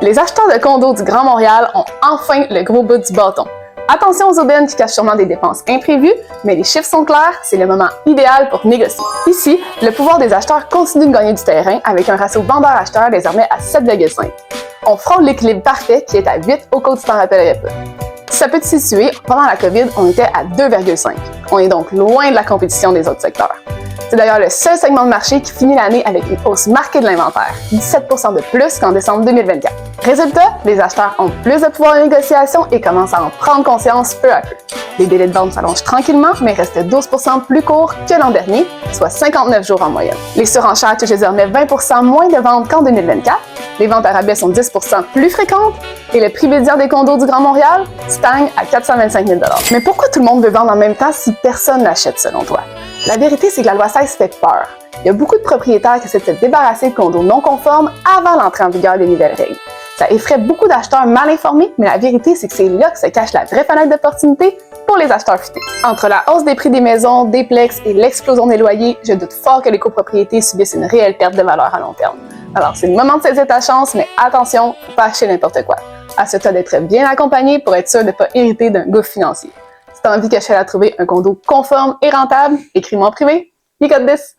Les acheteurs de condos du Grand Montréal ont enfin le gros bout du bâton. Attention aux aubaines qui cachent sûrement des dépenses imprévues, mais les chiffres sont clairs, c'est le moment idéal pour négocier. Ici, le pouvoir des acheteurs continue de gagner du terrain avec un ratio vendeur-acheteur désormais à 7,5. On frôle l'équilibre parfait qui est à 8 au cas où tu t'en rappellerais pas. Si ça peut te situer, pendant la COVID, on était à 2,5. On est donc loin de la compétition des autres secteurs. C'est d'ailleurs le seul segment de marché qui finit l'année avec une hausse marquée de l'inventaire, 17% de plus qu'en décembre 2024. Résultat, les acheteurs ont plus de pouvoir de négociation et commencent à en prendre conscience peu à peu. Les délais de vente s'allongent tranquillement, mais restent 12% plus courts que l'an dernier, soit 59 jours en moyenne. Les surenchères touchent désormais 20% moins de ventes qu'en 2024, les ventes à rabais sont 10% plus fréquentes et le prix médian des condos du Grand Montréal stagne à 425 000 $. Mais pourquoi tout le monde veut vendre en même temps si personne n'achète selon toi? La vérité, c'est que la loi 16 fait peur. Il y a beaucoup de propriétaires qui essaient de se débarrasser de condos non conformes avant l'entrée en vigueur des nouvelles règles. Ça effraie beaucoup d'acheteurs mal informés, mais la vérité, c'est que c'est là que se cache la vraie fenêtre d'opportunité pour les acheteurs futés. Entre la hausse des prix des maisons, des plex et l'explosion des loyers, je doute fort que les copropriétés subissent une réelle perte de valeur à long terme. Alors, c'est le moment de saisir ta chance, mais attention, faut pas acheter n'importe quoi. Assure-toi d'être bien accompagné pour être sûr de ne pas hériter d'un gouffre financier. Si tu as envie que je t'aide à trouver un condo conforme et rentable, écris-moi en privé. You got this!